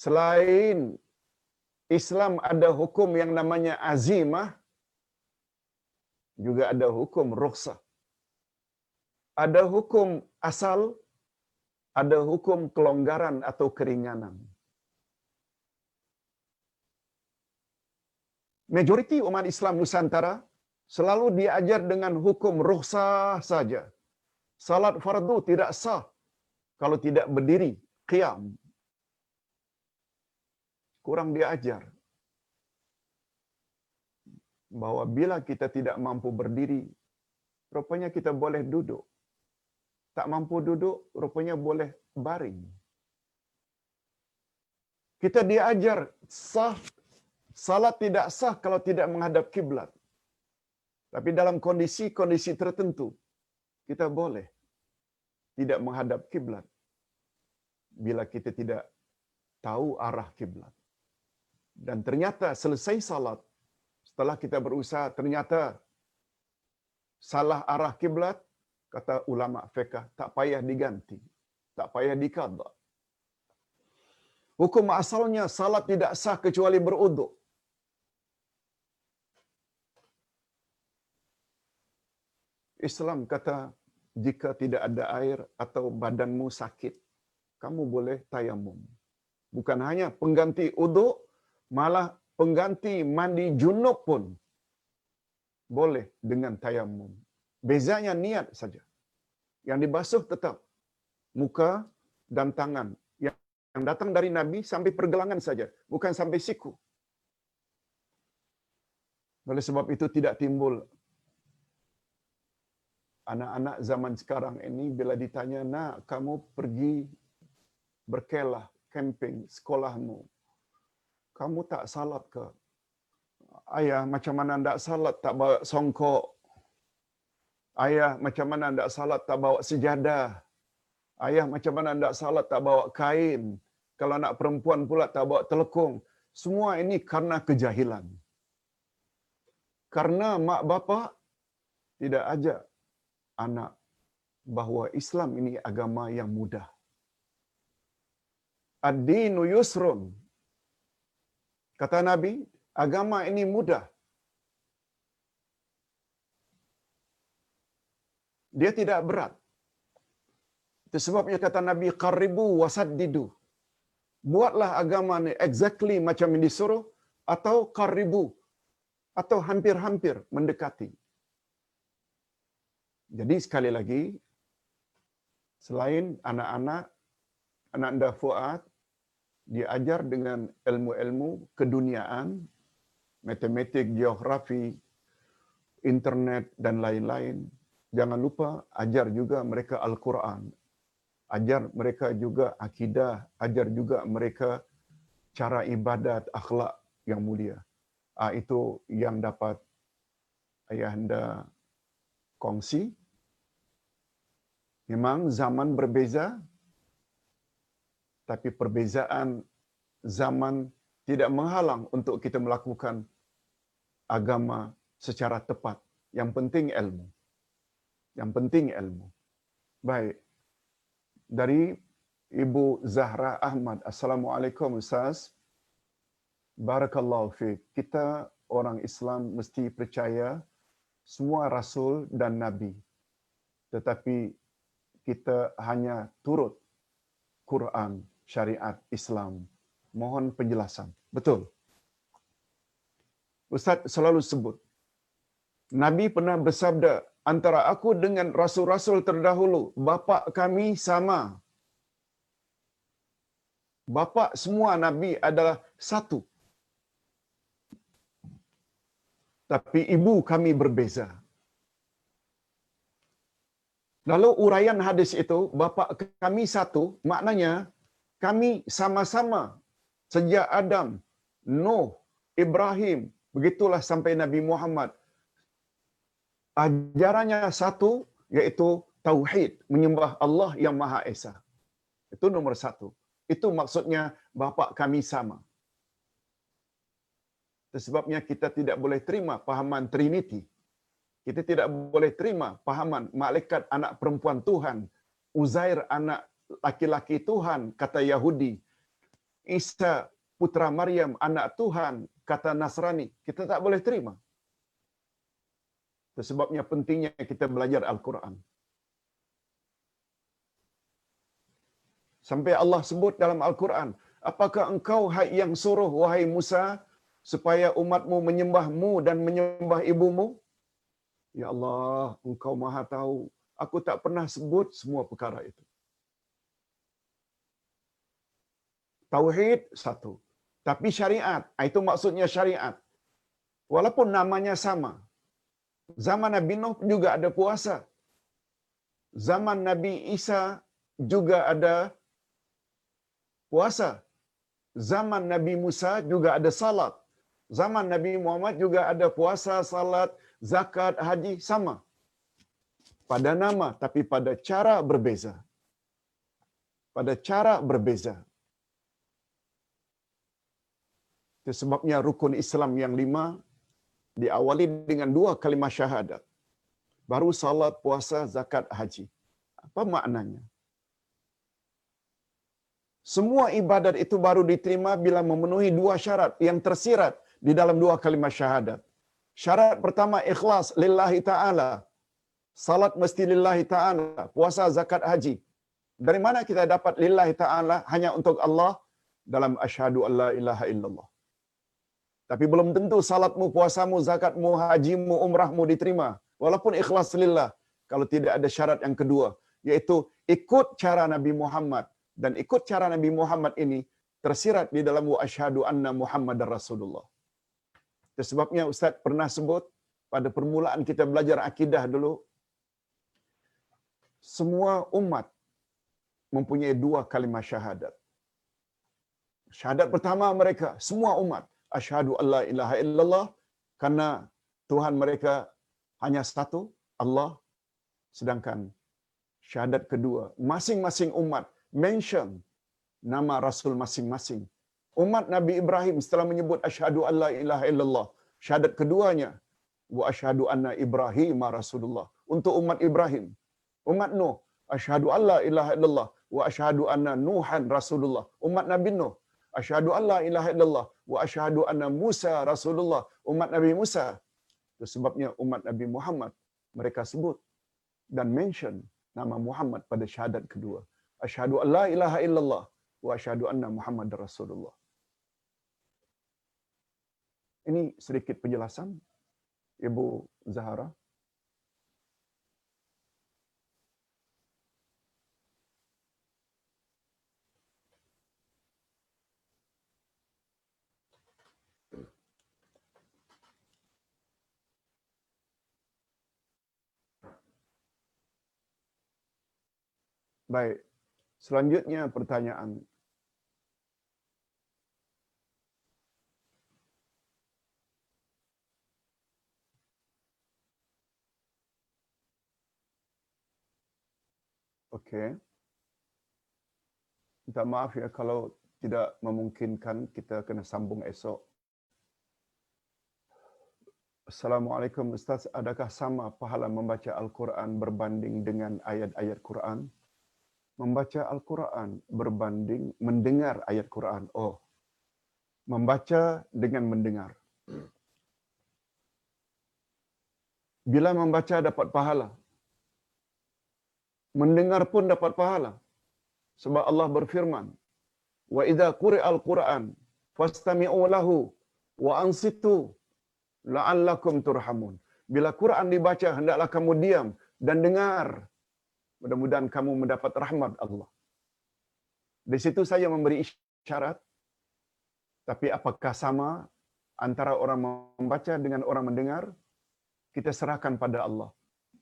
Selain Islam ada hukum yang namanya azimah, juga ada hukum rukhsah. Ada hukum asal, ada hukum kelonggaran atau keringanan. Majoriti umat Islam Nusantara selalu diajar dengan hukum rukhsah saja. Salat fardu tidak sah kalau tidak berdiri, qiyam. Kurang diajar bahwa bila kita tidak mampu berdiri, rupanya kita boleh duduk. Tak mampu duduk, rupanya boleh baring. Kita diajar sah, salat tidak sah kalau tidak menghadap kiblat. Tapi dalam kondisi-kondisi tertentu, kita boleh tidak menghadap kiblat bila kita tidak tahu arah kiblat. Dan ternyata selesai salat, setelah kita berusaha, ternyata salah arah kiblat, kata ulama fiqh, tak payah diganti, tak payah diqadha. Hukum asalnya salat tidak sah kecuali beruduk. Islam kata, jika tidak ada air atau badanmu sakit, kamu boleh tayamum. Bukan hanya pengganti uduk, malah pengganti mandi junub pun boleh dengan tayamum. Bezanya niat saja. Yang dibasuh tetap muka dan tangan. Yang datang dari Nabi sampai pergelangan saja, bukan sampai siku. Oleh sebab itu tidak timbul anak-anak zaman sekarang ini bila ditanya, nak kamu pergi berkelah, camping, sekolahmu, kamu tak salat ke? Ayah, macam mana tak salat tak bawa songkok? Ayah, macam mana tak salat tak bawa sejadah? Ayah, macam mana tak salat tak bawa kain? Kalau anak perempuan pula tak bawa telekung. Semua ini karena kejahilan. Karena mak bapak tidak ajak anak bahawa Islam ini agama yang mudah. Ad-dinu yusrun. Kata Nabi, agama ini mudah. Dia tidak berat. Itu sebabnya kata Nabi, qaribu wasaddidu. Buatlah agama ini exactly macam yang disuruh, atau qaribu, atau hampir-hampir mendekati. Jadi sekali lagi, selain anak-anak, anak anda Fuad, diajar dengan ilmu-ilmu keduniaan, matematik, geografi, internet, dan lain-lain. Jangan lupa ajar juga mereka Al-Quran. Ajar mereka juga akidah, ajar juga mereka cara ibadat, akhlak yang mulia. Itu yang dapat ayahanda kongsi. Memang zaman berbeza, tapi perbezaan zaman tidak menghalang untuk kita melakukan agama secara tepat. Yang penting ilmu. Yang penting ilmu. Baik. Dari Ibu Zahra Ahmad. Assalamualaikum Ustaz. Barakallahu fiik. Kita orang Islam mesti percaya semua Rasul dan Nabi. Tetapi kita hanya turut Quran, syariat Islam. Mohon penjelasan. Betul. Ustaz selalu sebut, Nabi pernah bersabda, antara aku dengan rasul-rasul terdahulu, bapa kami sama. Bapa semua Nabi adalah satu. Tapi ibu kami berbeza. Lalu uraian hadis itu, bapa kami satu, maknanya kami sama-sama sejak Adam, Nuh, Ibrahim, begitulah sampai Nabi Muhammad. Ajarannya satu, yaitu tauhid, menyembah Allah yang Maha Esa. Itu nomor satu. Itu maksudnya bapa kami sama. Sebabnya kita tidak boleh terima pahaman Trinity. Kita tidak boleh terima pahaman malaikat anak perempuan Tuhan, Uzair anak laki-laki Tuhan, kata Yahudi. Isa putra Maryam anak Tuhan, kata Nasrani, kita tak boleh terima. Itu sebabnya pentingnya kita belajar Al-Quran. Sampai Allah sebut dalam Al-Quran, apakah engkau yang suruh wahai Musa supaya umatmu menyembahmu dan menyembah ibumu? Ya Allah, engkau maha tahu. Aku tak pernah sebut semua perkara itu. Tauhid satu. Tapi syariat, itu maksudnya syariat. Walaupun namanya sama. Zaman Nabi Nuh juga ada puasa. Zaman Nabi Isa juga ada puasa. Zaman Nabi Musa juga ada salat. Zaman Nabi Muhammad juga ada puasa, salat, zakat, haji, sama. Pada nama, tapi pada cara berbeza. Pada cara berbeza. Itu sebabnya rukun Islam yang 5 diawali dengan 2 kalimah syahadat. Baru salat, puasa, zakat, haji. Apa maknanya? Semua ibadat itu baru diterima bila memenuhi 2 syarat yang tersirat di dalam 2 kalimah syahadat. Syarat pertama ikhlas lillahi ta'ala. Salat mesti lillahi ta'ala. Puasa, zakat, haji. Dari mana kita dapat lillahi ta'ala hanya untuk Allah? Dalam asyhadu an la ilaha illallah. Tapi belum tentu salatmu, puasamu, zakatmu, hajimu, umrahmu diterima. Walaupun ikhlas lillah. Kalau tidak ada syarat yang kedua. Iaitu ikut cara Nabi Muhammad. Dan ikut cara Nabi Muhammad ini tersirat di dalam wa asyhadu anna Muhammadar Rasulullah. Itu sebabnya Ustaz pernah sebut pada permulaan kita belajar akidah dulu. Semua umat mempunyai 2 kalimah syahadat. Syahadat pertama mereka, semua umat. Asyhadu an la ilaha illallah. Karena Tuhan mereka hanya satu, Allah. Sedangkan syahadat kedua, masing-masing umat mention nama Rasul masing-masing. Umat Nabi Ibrahim setelah menyebut asyhadu an la ilaha illallah, syahadat keduanya wa asyhadu anna Ibrahim Rasulullah. Untuk umat Ibrahim. Umat Nuh, asyhadu an la ilaha illallah wa asyhadu anna Nuhan Rasulullah. Umat Nabi Nuh, asyhadu an la ilaha illallah wa asyhadu anna Musa Rasulullah. Umat Nabi Musa. Itu sebabnya umat Nabi Muhammad mereka sebut dan mention nama Muhammad pada syahadat kedua. Asyhadu an la ilaha illallah wa asyhadu anna Muhammadar Rasulullah. Ini sedikit penjelasan Ibu Zahara. Baik. Selanjutnya pertanyaan. Okey. Minta maaf ya kalau tidak memungkinkan, kita kena sambung esok. Assalamualaikum Ustaz, adakah sama pahala membaca Al-Quran berbanding dengan ayat-ayat Quran? Membaca Al-Quran berbanding mendengar ayat Quran. Oh, membaca dengan mendengar. Bila membaca dapat pahala, mendengar pun dapat pahala. Sebab Allah berfirman, wa idza quri'al Qur'an fastami'u lahu wa ansitu la'allakum turhamun. Bila Quran dibaca, hendaklah kamu diam dan dengar. Mudah-mudahan kamu mendapat rahmat Allah. Di situ saya memberi isyarat. Tapi apakah sama antara orang membaca dengan orang mendengar? Kita serahkan pada Allah.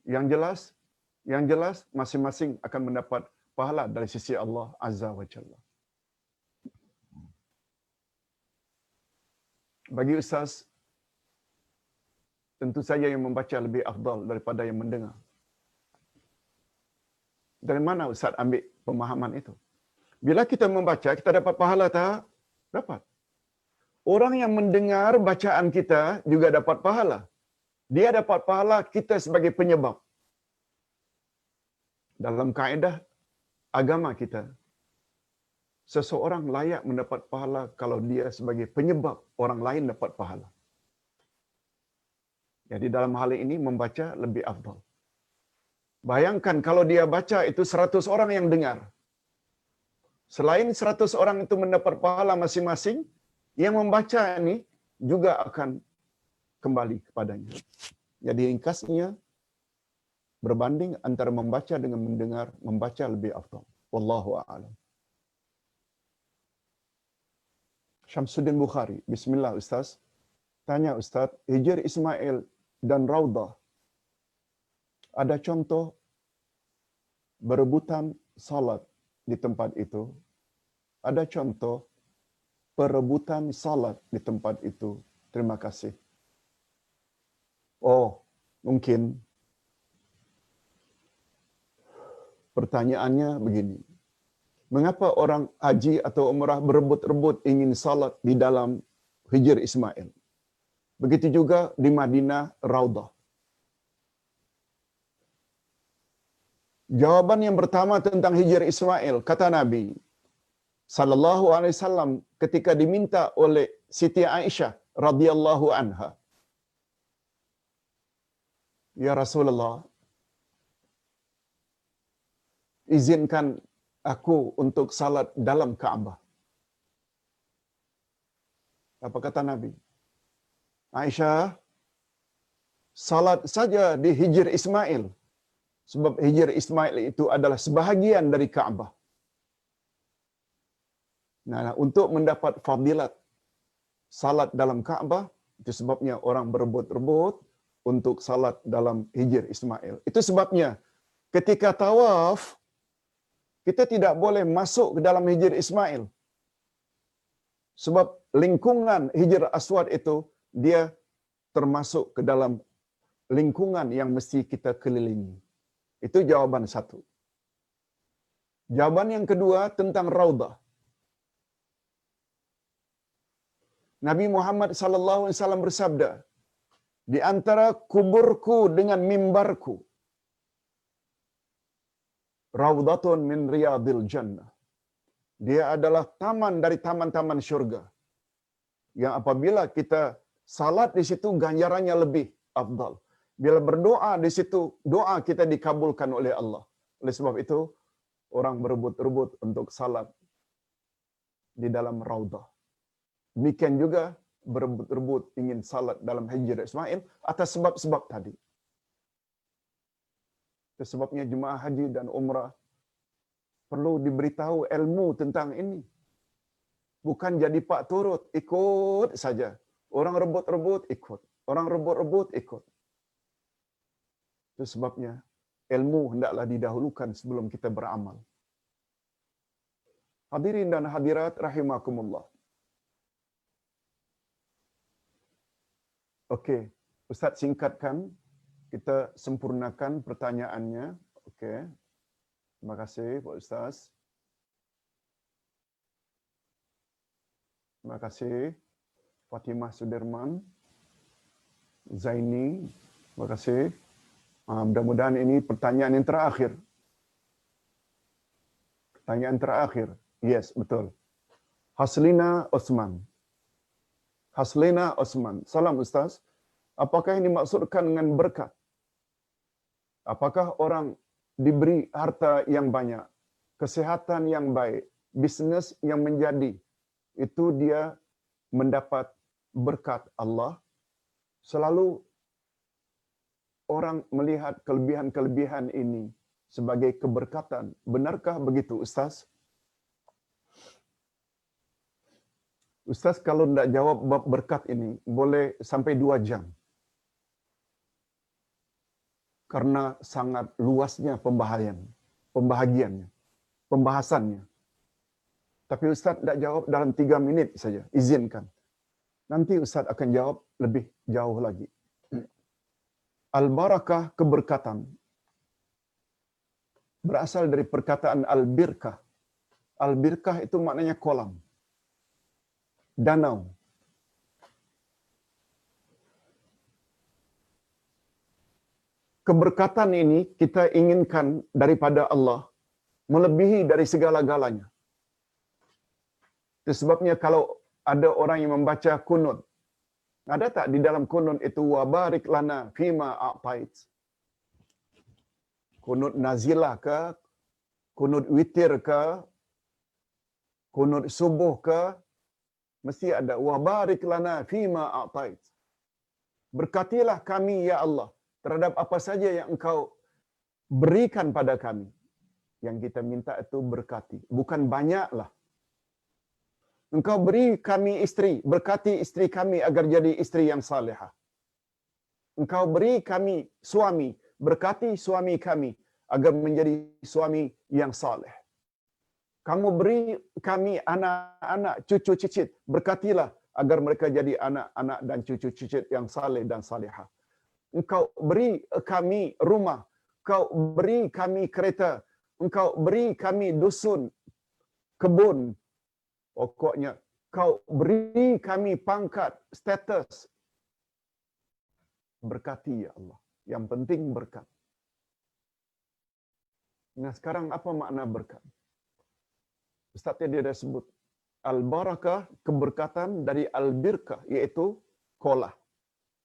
Yang jelas masing-masing akan mendapat pahala dari sisi Allah Azza wa Jalla. Bagi Ustaz, tentu saja yang membaca lebih afdal daripada yang mendengar. Dari mana Ustaz ambil pemahaman itu? Bila kita membaca, kita dapat pahala tak? Dapat. Orang yang mendengar bacaan kita juga dapat pahala. Dia dapat pahala, kita sebagai penyebab. Dalam kaedah agama kita, seseorang layak mendapat pahala kalau dia sebagai penyebab orang lain dapat pahala. Jadi dalam hal ini membaca lebih afdal. Bayangkan kalau dia baca itu 100 orang yang dengar. Selain 100 orang itu mendapat pahala masing-masing, yang membaca ini juga akan kembali kepadanya. Jadi ringkasnya, berbanding antara membaca dengan mendengar, membaca lebih afdal. Wallahu a'lam. Syamsuddin Bukhari. Bismillah Ustaz. Tanya Ustaz, Hijr Ismail dan Raudah, ada contoh berebutan salat di tempat itu? Ada contoh perebutan salat di tempat itu? Terima kasih. Oh, mungkin pertanyaannya begini. Mengapa orang haji atau umrah berebut-rebut ingin salat di dalam Hijr Ismail? Begitu juga di Madinah Raudah. Jawaban yang pertama tentang Hijr Ismail, kata Nabi sallallahu alaihi wasallam ketika diminta oleh Siti Aisyah radhiyallahu anha, "Ya Rasulullah, izinkan aku untuk salat dalam Ka'bah." Apa kata Nabi? "Aisyah, salat saja di Hijr Ismail, sebab Hijr Ismail itu adalah sebahagian dari Ka'bah." Nah, untuk mendapat fadilat salat dalam Ka'bah, itu sebabnya orang berebut-rebut untuk salat dalam Hijr Ismail. Itu sebabnya ketika tawaf, kita tidak boleh masuk ke dalam Hijr Ismail. Sebab lingkungan Hijr Aswad itu, dia termasuk ke dalam lingkungan yang mesti kita kelilingi. Itu jawaban satu. Jawaban yang kedua tentang Raudah. Nabi Muhammad sallallahu alaihi wasallam bersabda, "Di antara kuburku dengan mimbarku, Raudatun min riyadil jannah." Dia adalah taman dari taman-taman syurga. Yang apabila kita salat di situ, ganjarannya lebih afdal. Bila berdoa di situ, doa kita dikabulkan oleh Allah. Oleh sebab itu, orang berebut-rebut untuk salat di dalam Raudah. Demikian juga berebut-rebut ingin salat dalam Hijr Ismail atas sebab-sebab tadi. Itu sebabnya jemaah haji dan umrah perlu diberitahu ilmu tentang ini. Bukan jadi pak turut, ikut saja. Orang rebut-rebut, ikut. Orang rebut-rebut, ikut. Itu sebabnya ilmu hendaklah didahulukan sebelum kita beramal. Hadirin dan hadirat rahimakumullah. Okey, Ustaz singkatkan, kita sempurnakan pertanyaannya. Okey. Terima kasih Pak Ustaz. Terima kasih Fatimah Sudirman, Zaini. Terima kasih. Mudah-mudahan ini pertanyaan yang terakhir. Pertanyaan terakhir. Yes, betul. Haslina Osman. Haslina Osman. Salam Ustaz. Apakah ini dimaksudkan dengan berkat? Apakah orang diberi harta yang banyak, kesehatan yang baik, bisnes yang menjadi, itu dia mendapat berkat Allah? Selalu orang melihat kelebihan-kelebihan ini sebagai keberkatan. Benarkah begitu Ustaz? Ustaz kalau tidak jawab bab berkat ini, boleh sampai 2 jam. Karena sangat luasnya pembahagiannya, pembahasannya. Tapi Ustaz tidak jawab dalam 3 minit saja, izinkan. Nanti Ustaz akan jawab lebih jauh lagi. Al-barakah, keberkatan, berasal dari perkataan al-birkah. Al-birkah itu maknanya kolam, danau. Keberkatan ini kita inginkan daripada Allah melebihi dari segala-galanya. Itu sebabnya kalau ada orang yang membaca kunut, ada tak di dalam kunut itu wa barik lana fima a'tait? Kunut nazilah ke, kunut witir ke, kunut subuh ke, mesti ada wa barik lana fima a'tait. Berkatilah kami ya Allah terhadap apa saja yang Engkau berikan pada kami. Yang kita minta itu berkati, bukan banyaklah. Engkau beri kami isteri, berkati isteri kami agar jadi isteri yang salihah. Engkau beri kami suami, berkati suami kami agar menjadi suami yang saleh. Kamu beri kami anak-anak, cucu cicit, berkatilah agar mereka jadi anak-anak dan cucu cicit yang saleh dan salihah. Engkau beri kami rumah, Engkau beri kami kereta, Engkau beri kami dusun, kebun. Pokoknya, Kau beri kami pangkat, status. Berkati ya Allah. Yang penting berkat. Nah sekarang apa makna berkat? Ustaz tadi dia dah sebut. Al-barakah, keberkatan dari al-birkah, iaitu kolah.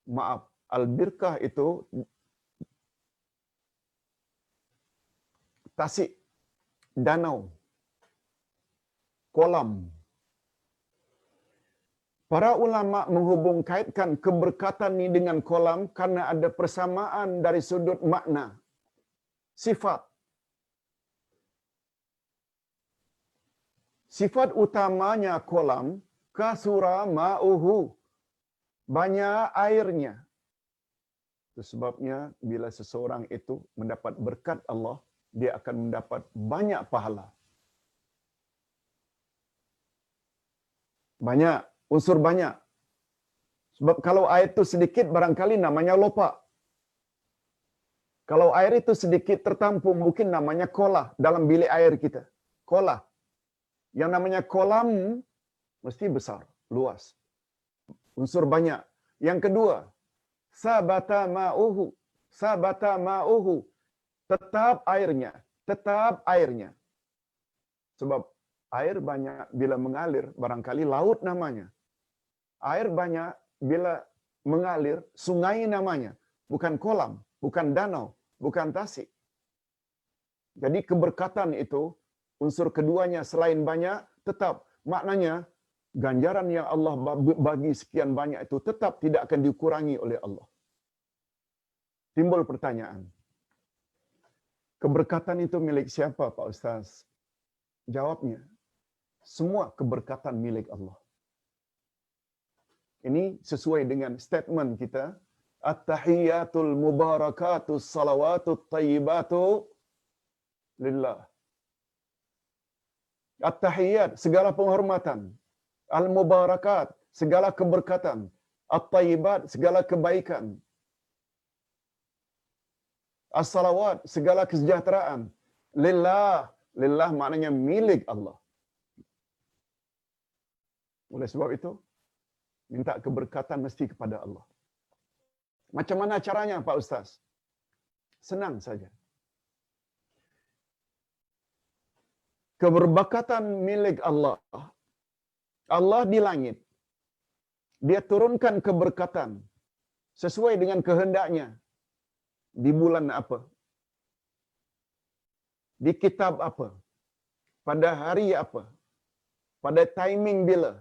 Maaf, al-birkah itu tasik, danau, kolam. Para ulama menghubung kaitkan keberkatan ini dengan kolam karena ada persamaan dari sudut makna, sifat. Sifat utamanya kolam, kasura ma'uhu, banyak airnya. Itu sebabnya bila seseorang itu mendapat berkat Allah, dia akan mendapat banyak pahala. Banyak, unsur banyak. Sebab kalau air itu sedikit, barangkali namanya lopak. Kalau air itu sedikit tertampung, mungkin namanya kolah dalam bilik air kita. Kolah. Yang namanya kolam, mesti besar, luas. Unsur banyak. Yang kedua, sabata ma'uhu. Sabata ma'uhu. Tetap airnya. Tetap airnya. Sebab air banyak bila mengalir, barangkali laut namanya. Air banyak bila mengalir, sungai namanya. Bukan kolam, bukan danau, bukan tasik. Jadi keberkatan itu, unsur keduanya selain banyak, tetap. Maknanya, ganjaran yang Allah bagi sekian banyak itu tetap tidak akan dikurangi oleh Allah. Timbul pertanyaan. Keberkatan itu milik siapa, Pak Ustaz? Jawabnya, semua keberkatan milik Allah. Ini sesuai dengan statement kita, At-tahiyyatul mubarakatus salawatut tayyibatu lillah. At-tahiyyat, segala penghormatan. Al-mubarakat, segala keberkatan. At-tayyibat, segala kebaikan. As-salawat, segala kesejahteraan. Lillah, lillah maknanya milik Allah. Oleh sebab itu, minta keberkatan mesti kepada Allah. Macam mana caranya, Pak Ustaz? Senang saja. Keberberkatan milik Allah. Allah di langit. Dia turunkan keberkatan sesuai dengan kehendaknya. Di bulan apa? Di kitab apa? Pada hari apa? Pada timing bila?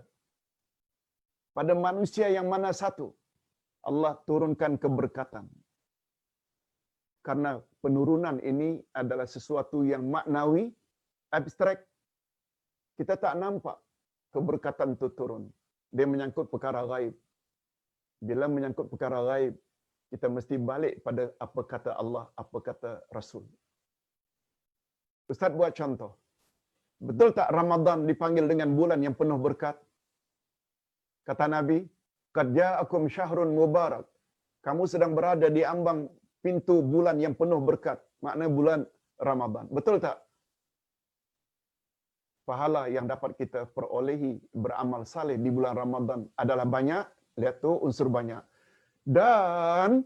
Pada manusia yang mana satu? Allah turunkan keberkatan. Karena penurunan ini adalah sesuatu yang maknawi, abstrak. Kita tak nampak keberkatan itu turun. Dia menyangkut perkara gaib. Bila menyangkut perkara gaib, kita mesti balik pada apa kata Allah, apa kata Rasul. Ustaz buat contoh. Betul tak Ramadan dipanggil dengan bulan yang penuh berkat? Kata Nabi, "Qad ja'akum syahrun mubarak." Kamu sedang berada di ambang pintu bulan yang penuh berkat. Makna bulan Ramadan. Betul tak? Pahala yang dapat kita perolehi beramal saleh di bulan Ramadan adalah banyak. Lihat tu unsur banyak. Dan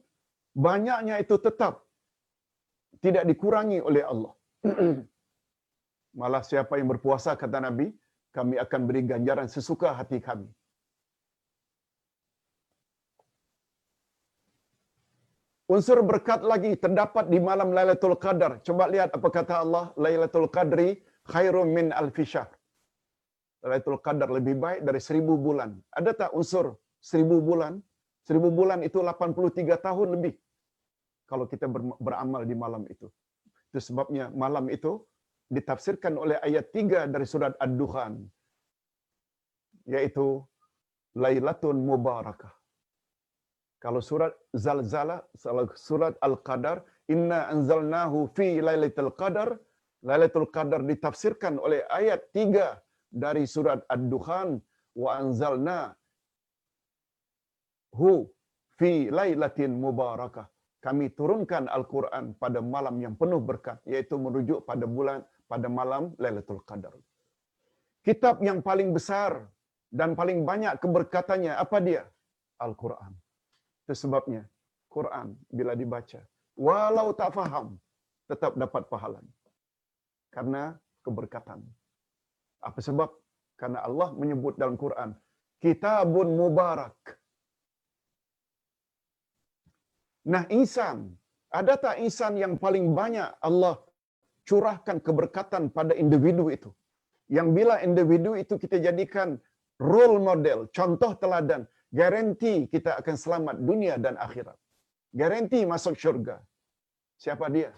banyaknya itu tetap tidak dikurangi oleh Allah. Malah siapa yang berpuasa, kata Nabi, kami akan beri ganjaran sesuka hati kami. Unsur berkat lagi terdapat di malam Lailatul Qadar. Coba lihat apa kata Allah, Lailatul Qadri khairum min alfi syahr. Lailatul Qadar lebih baik dari 1000 bulan. Ada tak unsur 1000 bulan? 1000 bulan itu 83 tahun lebih. Kalau kita beramal di malam itu. Itu sebabnya malam itu ditafsirkan oleh ayat 3 dari surat Ad-Dukhan. Yaitu Lailatul Mubarakah. Kalau surat Zalzalah, surat Al-Qadar, inna anzalnahu fi Lailatul Qadar. Lailatul Qadar ditafsirkan oleh ayat 3 dari surat Ad-Dukhan, wa anzalna hu fi lailatin mubarakah. Kami turunkan Al-Quran pada malam yang penuh berkat, yaitu merujuk pada malam Lailatul Qadar. Kitab yang paling besar dan paling banyak keberkatannya apa dia? Al-Quran. Itu sebabnya Quran bila dibaca, walau tak faham, tetap dapat pahala. Karena keberkatan. Apa sebab? Karena Allah menyebut dalam Quran, Kitabun Mubarak. Nah, insan, ada tak insan yang paling banyak Allah curahkan keberkatan pada individu itu? Yang bila individu itu kita jadikan role model, contoh teladan, garanti kita akan selamat dunia dan akhirat. Garanti masuk syurga. Siapa dia?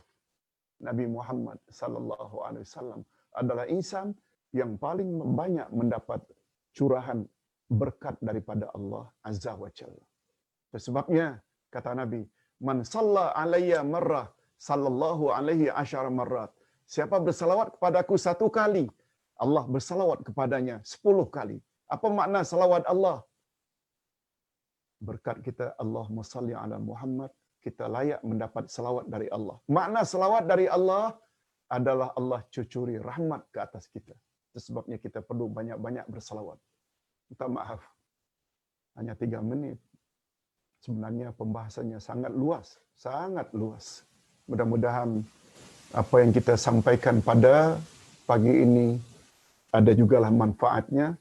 Nabi Muhammad sallallahu alaihi wasallam adalah insan yang paling banyak mendapat curahan berkat daripada Allah Azza wa Jalla. Sebabnya kata Nabi, man shalla alayya marrah sallallahu alaihi asyara marrat. Siapa bersalawat kepadaku 1 kali, Allah bersalawat kepadanya 10 kali. Apa makna salawat Allah? Berkat kita Allahumma salli ala Muhammad, kita layak mendapat salawat dari Allah. Makna salawat dari Allah adalah Allah cucuri rahmat ke atas kita. Itu sebabnya kita perlu banyak-banyak bersalawat. Minta maaf, hanya 3 menit. Sebenarnya pembahasannya sangat luas, sangat luas. Mudah-mudahan apa yang kita sampaikan pada pagi ini ada jugalah manfaatnya